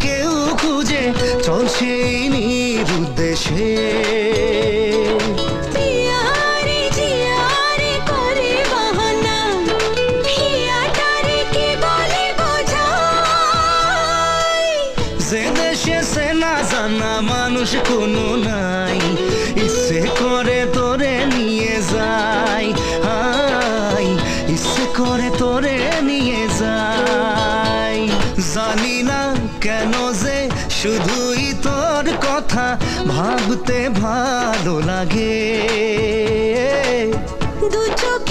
কেউ খুঁজে চলছে নিরুদ্দেশে। যে দেশে সে না জানা মানুষ কোনো নাই, ইচ্ছে করে তোরে নিয়ে যাই, ইচ্ছে করে তোরে নিয়ে যাই। জানি না কেন যে শুধুই তোর কথা ভাবতে ভালো লাগে। দু চোখ